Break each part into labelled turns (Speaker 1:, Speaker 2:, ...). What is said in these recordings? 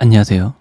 Speaker 1: 안녕하세요.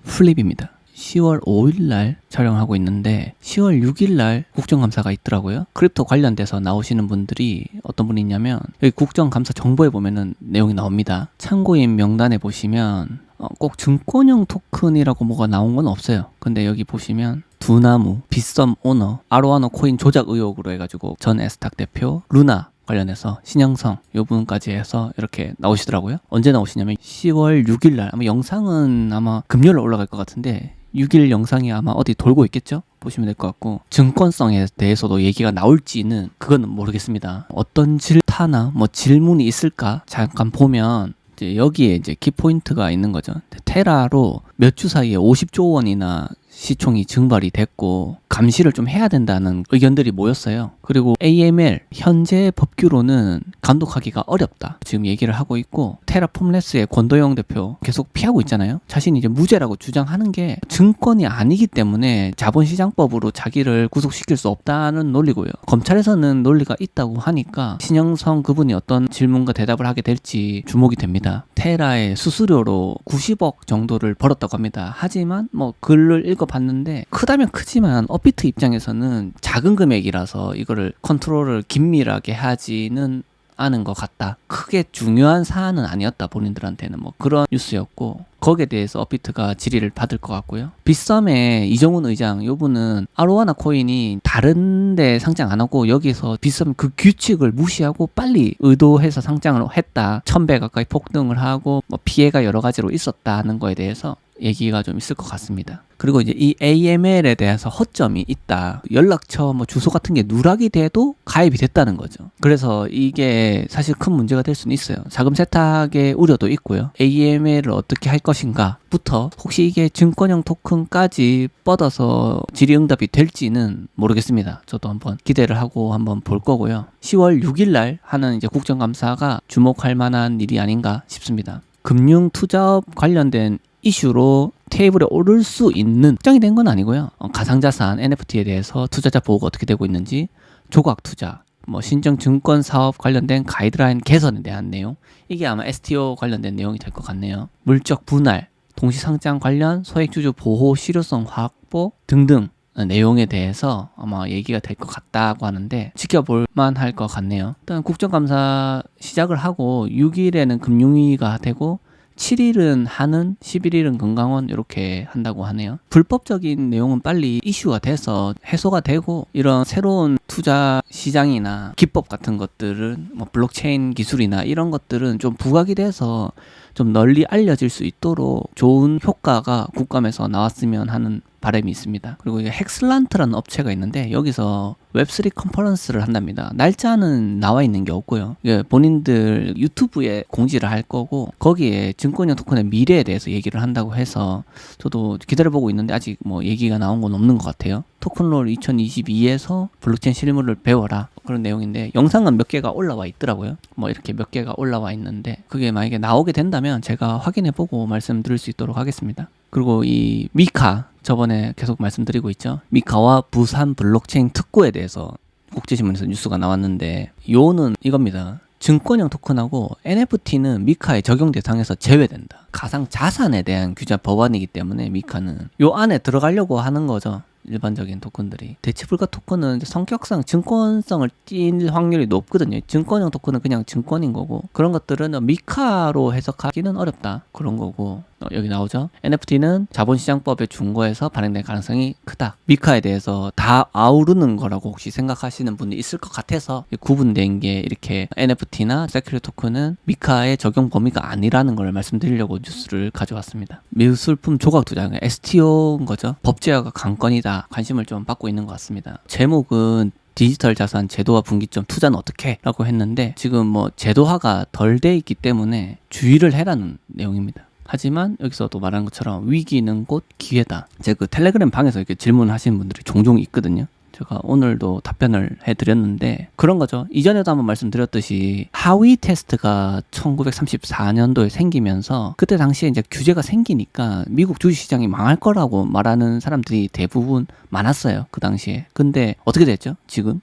Speaker 1: 플립입니다. 10월 5일날 촬영하고 있는데 10월 6일날 국정감사가 있더라고요. 크립토 관련돼서 나오시는 분들이 어떤 분이 있냐면 여기 국정감사 정보에 보면은 내용이 나옵니다. 참고인 명단에 보시면 꼭 증권형 토큰이라고 뭐가 나온 건 없어요. 근데 여기 보시면 두나무, 빗썸 오너, 아로아노 코인 조작 의혹으로 해가지고 전 에스탁 대표, 루나 관련해서 신영성 요 부분까지 해서 이렇게 나오시더라고요. 언제 나오시냐면 10월 6일날 아마 영상은 아마 금요일에 올라갈 것 같은데 6일 영상이 아마 어디 돌고 있겠죠? 보시면 될 것 같고 증권성에 대해서도 얘기가 나올지는 그건 모르겠습니다. 어떤 질타나 뭐 질문이 있을까 잠깐 보면 이제 여기에 이제 키포인트가 있는 거죠. 테라로 몇 주 사이에 50조 원이나 시총이 증발이 됐고 감시를 좀 해야 된다는 의견들이 모였어요. 그리고 AML 현재 법규로는 감독하기가 어렵다 지금 얘기를 하고 있고, 테라폼레스의 권도영 대표 계속 피하고 있잖아요. 자신이 이제 무죄라고 주장하는 게 증권이 아니기 때문에 자본시장법으로 자기를 구속시킬 수 없다는 논리고요. 검찰에서는 논리가 있다고 하니까 신영성 그분이 어떤 질문과 대답을 하게 될지 주목이 됩니다. 테라의 수수료로 90억 정도를 벌었다고 합니다. 하지만 뭐 글을 읽어봤는데 크다면 크지만 업비트 입장에서는 작은 금액이라서 이거를 컨트롤을 긴밀하게 하지는 않은 것 같다. 크게 중요한 사안은 아니었다. 본인들한테는 뭐 그런 뉴스였고, 거기에 대해서 업비트가 질의를 받을 것 같고요. 빗썸의 이정훈 의장 요분은 아로하나 코인이 다른데 상장 안 하고 여기서 빗썸 그 규칙을 무시하고 빨리 의도해서 상장을 했다. 1000배 가까이 폭등을 하고 뭐 피해가 여러 가지로 있었다는 거에 대해서 얘기가 좀 있을 것 같습니다. 그리고 이제 이 AML에 대해서 허점이 있다. 연락처 뭐 주소 같은 게 누락이 돼도 가입이 됐다는 거죠. 그래서 이게 사실 큰 문제가 될 수는 있어요. 자금 세탁의 우려도 있고요. AML을 어떻게 할 것인가 부터 혹시 이게 증권형 토큰까지 뻗어서 질의응답이 될지는 모르겠습니다. 저도 한번 기대를 하고 한번 볼 거고요. 10월 6일날 하는 이제 국정감사가 주목할 만한 일이 아닌가 싶습니다. 금융투자업 관련된 이슈로 테이블에 오를 수 있는, 확정이 된 건 아니고요. 가상자산 NFT에 대해서 투자자 보호가 어떻게 되고 있는지, 조각 투자, 뭐 신정 증권 사업 관련된 가이드라인 개선에 대한 내용, 이게 아마 STO 관련된 내용이 될 것 같네요. 물적 분할, 동시상장 관련 소액주주 보호 실효성 확보 등등 내용에 대해서 아마 얘기가 될 것 같다고 하는데 지켜볼 만할 것 같네요. 일단 국정감사 시작을 하고 6일에는 금융위가 되고 7일은 한은, 11일은 금강원 이렇게 한다고 하네요. 불법적인 내용은 빨리 이슈가 돼서 해소가 되고, 이런 새로운 투자 시장이나 기법 같은 것들은 뭐 블록체인 기술이나 이런 것들은 좀 부각이 돼서 좀 널리 알려질 수 있도록 좋은 효과가 국감에서 나왔으면 하는 바람이 있습니다. 그리고 이게 헥슬란트라는 업체가 있는데 여기서 웹3 컨퍼런스를 한답니다. 날짜는 나와 있는 게 없고요. 본인들 유튜브에 공지를 할 거고, 거기에 증권형 토큰의 미래에 대해서 얘기를 한다고 해서 저도 기다려보고 있는데 아직 뭐 얘기가 나온 건 없는 것 같아요. 토큰롤 2022에서 블록체인 실물을 배워라, 그런 내용인데 영상은 몇 개가 올라와 있더라고요. 뭐 이렇게 몇 개가 올라와 있는데 그게 만약에 나오게 된다면 제가 확인해보고 말씀드릴 수 있도록 하겠습니다. 그리고 이 미카, 저번에 계속 말씀드리고 있죠. 미카와 부산 블록체인 특구에 대해서 국제신문에서 뉴스가 나왔는데, 요는 이겁니다. 증권형 토큰하고 NFT는 미카의 적용 대상에서 제외된다. 가상 자산에 대한 규제 법안이기 때문에 미카는 요 안에 들어가려고 하는 거죠. 일반적인 토큰들이. 대체불가 토큰은 성격상 증권성을 띈 확률이 높거든요. 증권형 토큰은 그냥 증권인 거고, 그런 것들은 미카로 해석하기는 어렵다, 그런 거고. 여기 나오죠. NFT는 자본시장법에 준거해서 발행될 가능성이 크다. 미카에 대해서 다 아우르는 거라고 혹시 생각하시는 분이 있을 것 같아서 구분된 게, 이렇게 NFT나 세큐리티 토큰은 미카의 적용 범위가 아니라는 걸 말씀드리려고 뉴스를 가져왔습니다. 미술품 조각 투자, STO인 거죠. 법제화가 관건이다, 관심을 좀 받고 있는 것 같습니다. 제목은 디지털 자산 제도화 분기점 투자는 어떻게? 라고 했는데 지금 뭐 제도화가 덜 돼 있기 때문에 주의를 해라는 내용입니다. 하지만 여기서도 말하는 것처럼 위기는 곧 기회다. 제가 그 텔레그램 방에서 이렇게 질문하시는 분들이 종종 있거든요. 제가 오늘도 답변을 해드렸는데 그런 거죠. 이전에도 한번 말씀드렸듯이 하위 테스트가 1934년도에 생기면서 그때 당시에 이제 규제가 생기니까 미국 주식시장이 망할 거라고 말하는 사람들이 대부분 많았어요. 그 당시에. 근데 어떻게 됐죠? 지금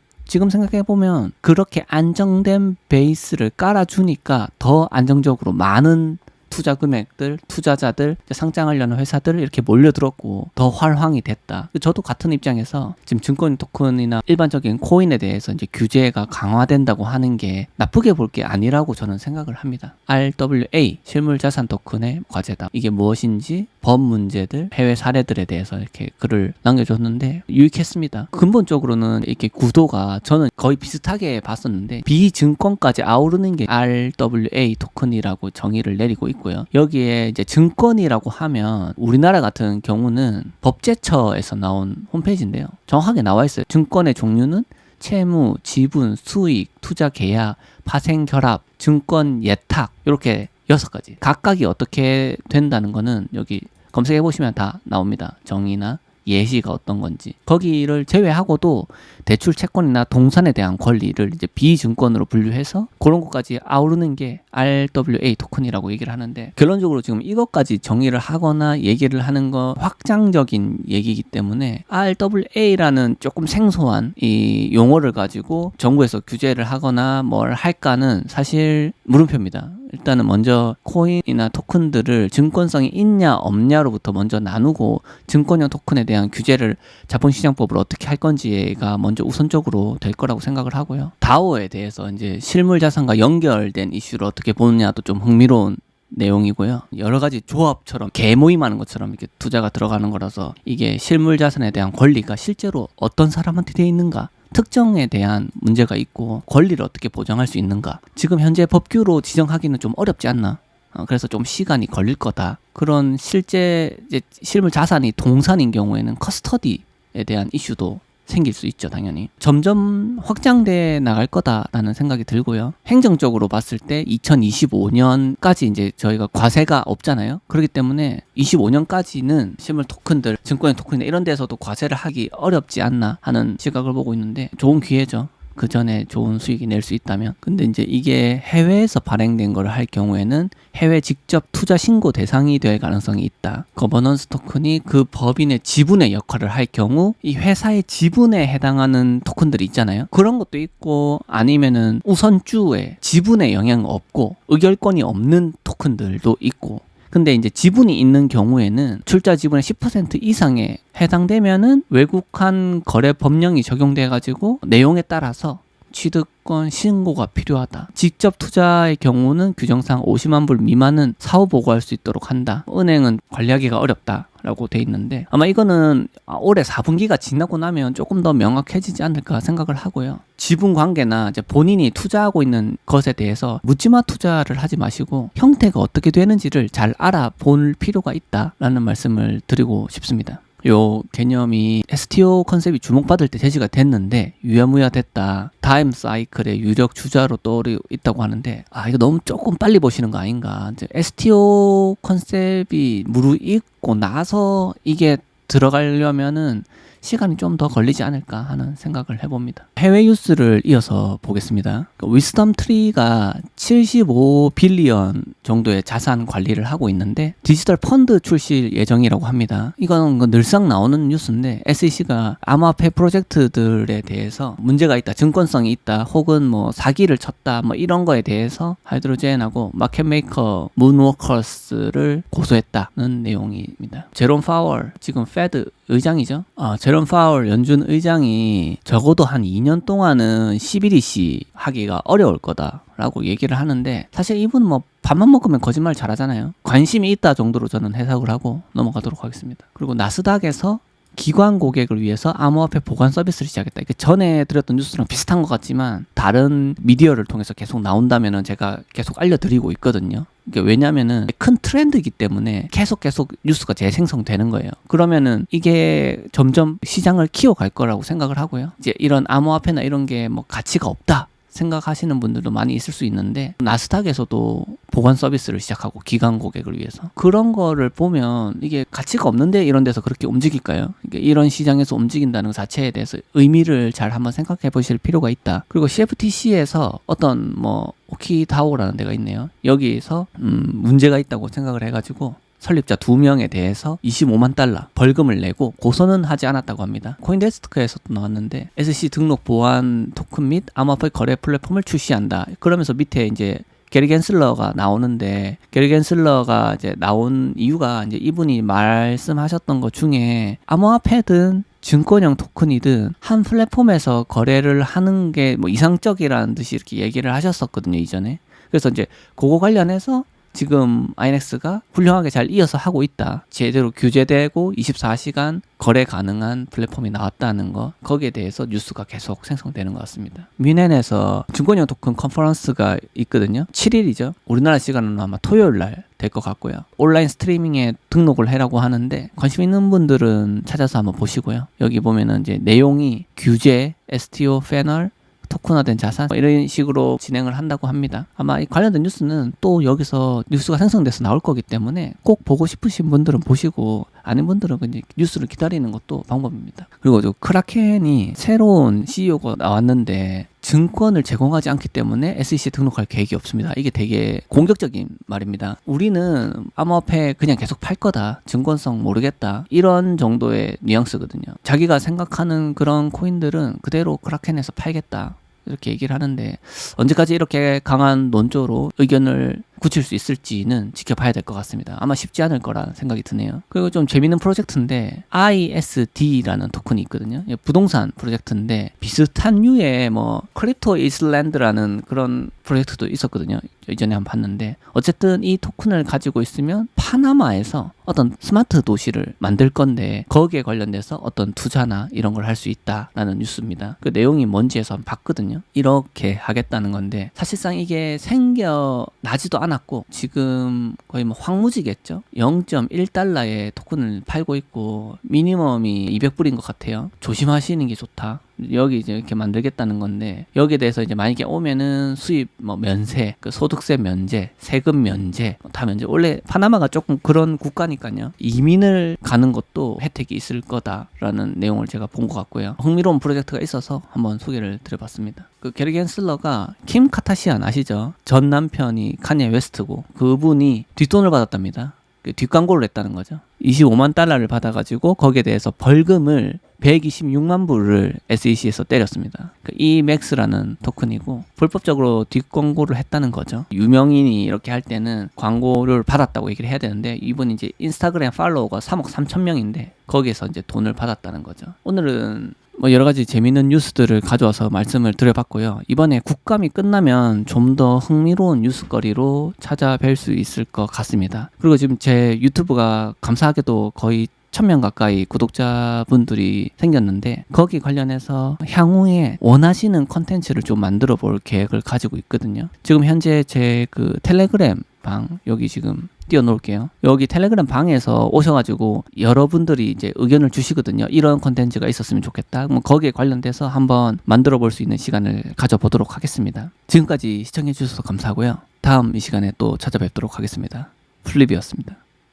Speaker 1: 생각해보면 그렇게 안정된 베이스를 깔아주니까 더 안정적으로 많은 투자 금액들, 투자자들, 상장하려는 회사들 이렇게 몰려들었고 더 활황이 됐다. 저도 같은 입장에서 지금 증권 토큰이나 일반적인 코인에 대해서 이제 규제가 강화된다고 하는 게 나쁘게 볼 게 아니라고 저는 생각을 합니다. RWA 실물 자산 토큰의 과제다. 이게 무엇인지 법 문제들, 해외 사례들에 대해서 이렇게 글을 남겨줬는데 유익했습니다. 근본적으로는 이렇게 구도가 저는 거의 비슷하게 봤었는데 비증권까지 아우르는 게 RWA 토큰이라고 정의를 내리고 있고요. 여기에 이제 증권이라고 하면 우리나라 같은 경우는 법제처에서 나온 홈페이지인데요. 정확하게 나와 있어요. 증권의 종류는 채무, 지분, 수익, 투자 계약, 파생 결합, 증권 예탁 이렇게 6가지. 각각이 어떻게 된다는 거는 여기 검색해 보시면 다 나옵니다. 정의나 예시가 어떤 건지. 거기를 제외하고도 대출 채권이나 동산에 대한 권리를 이제 비증권으로 분류해서 그런 것까지 아우르는 게 RWA 토큰이라고 얘기를 하는데, 결론적으로 지금 이것까지 정의를 하거나 얘기를 하는 거 확장적인 얘기이기 때문에 RWA라는 조금 생소한 이 용어를 가지고 정부에서 규제를 하거나 뭘 할까는 사실 물음표입니다. 일단은 먼저 코인이나 토큰들을 증권성이 있냐 없냐로부터 먼저 나누고 증권형 토큰에 대한 규제를 자본시장법으로 어떻게 할 건지가 먼저 우선적으로 될 거라고 생각을 하고요. 다오에 대해서 이제 실물 자산과 연결된 이슈를 어떻게 보느냐도 좀 흥미로운 내용이고요. 여러 가지 조합처럼 개모임하는 것처럼 이렇게 투자가 들어가는 거라서 이게 실물 자산에 대한 권리가 실제로 어떤 사람한테 돼 있는가, 특정에 대한 문제가 있고 권리를 어떻게 보장할 수 있는가, 지금 현재 법규로 지정하기는 좀 어렵지 않나, 그래서 좀 시간이 걸릴 거다. 그런 실제 이제 실물 자산이 동산인 경우에는 커스터디에 대한 이슈도 생길 수 있죠. 당연히 점점 확장돼 나갈 거다라는 생각이 들고요. 행정적으로 봤을 때 2025년까지 이제 저희가 과세가 없잖아요. 그렇기 때문에 25년까지는 실물 토큰들, 증권의 토큰이나 이런 데서도 과세를 하기 어렵지 않나 하는 시각을 보고 있는데 좋은 기회죠. 그 전에 좋은 수익이 낼 수 있다면. 근데 이제 이게 해외에서 발행된 걸 할 경우에는 해외 직접 투자 신고 대상이 될 가능성이 있다. 거버넌스 토큰이 그 법인의 지분의 역할을 할 경우 이 회사의 지분에 해당하는 토큰들이 있잖아요. 그런 것도 있고, 아니면은 우선주에 지분에 영향 없고 의결권이 없는 토큰들도 있고. 근데 이제 지분이 있는 경우에는 출자 지분의 10% 이상에 해당되면은 외국한 거래 법령이 적용돼 가지고 내용에 따라서 취득권 신고가 필요하다. 직접 투자의 경우는 규정상 50만 불 미만은 사후 보고할 수 있도록 한다. 은행은 관리하기가 어렵다라고 돼 있는데 아마 이거는 올해 4분기가 지나고 나면 조금 더 명확해지지 않을까 생각을 하고요. 지분 관계나 이제 본인이 투자하고 있는 것에 대해서 묻지마 투자를 하지 마시고 형태가 어떻게 되는지를 잘 알아볼 필요가 있다라는 말씀을 드리고 싶습니다. 요 개념이 STO 컨셉이 주목받을 때 제시가 됐는데 유야무야 됐다. 다음 사이클의 유력 주자로 떠오르고 있다고 하는데 이거 너무 조금 빨리 보시는 거 아닌가. 이제 STO 컨셉이 무르익고 나서 이게 들어가려면은 시간이 좀 더 걸리지 않을까 하는 생각을 해봅니다. 해외 뉴스를 이어서 보겠습니다. 위스덤 트리가 75빌리언 정도의 자산 관리를 하고 있는데 디지털 펀드 출시 예정이라고 합니다. 이건 늘상 나오는 뉴스인데 SEC가 암호화폐 프로젝트들에 대해서 문제가 있다, 증권성이 있다, 혹은 뭐 사기를 쳤다, 뭐 이런 거에 대해서 하이드로젠하고 마켓메이커 문워커스를 고소했다는 내용입니다. 제롬 파월, 지금 페드 의장이죠. 제롬 파월 연준 의장이 적어도 한 2년 동안은 11EC 하기가 어려울 거다라고 얘기를 하는데, 사실 이분 뭐 밥만 먹으면 거짓말 잘하잖아요. 관심이 있다 정도로 저는 해석을 하고 넘어가도록 하겠습니다. 그리고 나스닥에서 기관 고객을 위해서 암호화폐 보관 서비스를 시작했다. 이게 전에 드렸던 뉴스랑 비슷한 것 같지만 다른 미디어를 통해서 계속 나온다면은 제가 계속 알려드리고 있거든요. 이게 왜냐면은 큰 트렌드이기 때문에 계속 뉴스가 재생성되는 거예요. 그러면은 이게 점점 시장을 키워갈 거라고 생각을 하고요. 이제 이런 암호화폐나 이런 게 뭐 가치가 없다 생각하시는 분들도 많이 있을 수 있는데, 나스닥에서도 보관 서비스를 시작하고 기관 고객을 위해서 그런 거를 보면 이게 가치가 없는데 이런 데서 그렇게 움직일까요? 이런 시장에서 움직인다는 것 자체에 대해서 의미를 잘 한번 생각해 보실 필요가 있다. 그리고 CFTC에서 어떤 뭐 오키다오라는 데가 있네요. 여기에서 문제가 있다고 생각을 해가지고 설립자 2명에 대해서 25만 달러 벌금을 내고 고소는 하지 않았다고 합니다. 코인데스크에서도 나왔는데 SEC 등록 보안 토큰 및 암호화폐 거래 플랫폼을 출시한다. 그러면서 밑에 이제 게리 겐슬러가 나오는데 게리 겐슬러가 이제 나온 이유가 이제 이분이 말씀하셨던 것 중에 암호화폐든 증권형 토큰이든 한 플랫폼에서 거래를 하는 게 뭐 이상적이라는 듯이 이렇게 얘기를 하셨었거든요, 이전에. 그래서 이제 그거 관련해서 지금 아이넥스가 훌륭하게 잘 이어서 하고 있다. 제대로 규제되고 24시간 거래 가능한 플랫폼이 나왔다는 거, 거기에 대해서 뉴스가 계속 생성되는 것 같습니다. 뮌헨에서 증권형 토큰 컨퍼런스가 있거든요. 7일이죠. 우리나라 시간으로 아마 토요일 날 될 것 같고요. 온라인 스트리밍에 등록을 해라고 하는데 관심 있는 분들은 찾아서 한번 보시고요. 여기 보면은 이제 내용이 규제, STO, 패널, 토큰화된 자산 이런 식으로 진행을 한다고 합니다. 아마 이 관련된 뉴스는 또 여기서 뉴스가 생성돼서 나올 거기 때문에 꼭 보고 싶으신 분들은 보시고 아닌 분들은 그냥 뉴스를 기다리는 것도 방법입니다. 그리고 저 크라켄이 새로운 CEO가 나왔는데 증권을 제공하지 않기 때문에 SEC에 등록할 계획이 없습니다. 이게 되게 공격적인 말입니다. 우리는 암호화폐 그냥 계속 팔 거다. 증권성 모르겠다. 이런 정도의 뉘앙스거든요. 자기가 생각하는 그런 코인들은 그대로 크라켄에서 팔겠다. 이렇게 얘기를 하는데 언제까지 이렇게 강한 논조로 의견을 굳힐 수 있을지는 지켜봐야 될 것 같습니다. 아마 쉽지 않을 거라는 생각이 드네요. 그리고 좀 재밌는 프로젝트인데 ISD라는 토큰이 있거든요. 부동산 프로젝트인데 비슷한 류의 뭐 크립토 이슬란드라는 그런 프로젝트도 있었거든요. 이전에 한번 봤는데 어쨌든 이 토큰을 가지고 있으면 파나마에서 어떤 스마트 도시를 만들 건데 거기에 관련돼서 어떤 투자나 이런 걸 할 수 있다라는 뉴스입니다. 그 내용이 뭔지 해서 한번 봤거든요. 이렇게 하겠다는 건데 사실상 이게 생겨나지도 않았고 지금 거의 뭐 황무지겠죠. 0.1달러의 토큰을 팔고 있고 미니멈이 200불인 것 같아요. 조심하시는 게 좋다. 여기 이제 이렇게 만들겠다는 건데 여기에 대해서 이제 만약에 오면은 수입 뭐 면세, 그 소득세 면제, 세금 면제 다 면제. 원래 파나마가 조금 그런 국가니까요. 이민을 가는 것도 혜택이 있을 거다라는 내용을 제가 본 것 같고요. 흥미로운 프로젝트가 있어서 한번 소개를 드려봤습니다. 그 게리 겐슬러가 킴 카타시안 아시죠? 전 남편이 카니에 웨스트고 그분이 뒷돈을 받았답니다. 뒷광고를 했다는 거죠. 25만 달러를 받아가지고 거기에 대해서 벌금을 126만 불을 SEC에서 때렸습니다. 이 맥스라는 토큰이고 불법적으로 뒷광고를 했다는 거죠. 유명인이 이렇게 할 때는 광고를 받았다고 얘기를 해야 되는데 이분이 이제 인스타그램 팔로워가 3억 3천 명인데 거기에서 이제 돈을 받았다는 거죠. 오늘은 뭐 여러 가지 재밌는 뉴스들을 가져와서 말씀을 드려봤고요. 이번에 국감이 끝나면 좀 더 흥미로운 뉴스거리로 찾아뵐 수 있을 것 같습니다. 그리고 지금 제 유튜브가 감사하게도 거의 1000명 가까이 구독자분들이 생겼는데 거기 관련해서 향후에 원하시는 컨텐츠를 좀 만들어 볼 계획을 가지고 있거든요. 지금 현재 제 그 텔레그램 방 여기 지금 띄워놓을게요. 여기 텔레그램 방에서 오셔가지고 여러분들이 이제 의견을 주시거든요. 이런 컨텐츠가 있었으면 좋겠다. 그럼 거기에 관련돼서 한번 만들어 볼 수 있는 시간을 가져보도록 하겠습니다. 지금까지 시청해 주셔서 감사하고요. 다음 이 시간에 또 찾아뵙도록 하겠습니다. 플립이었습니다.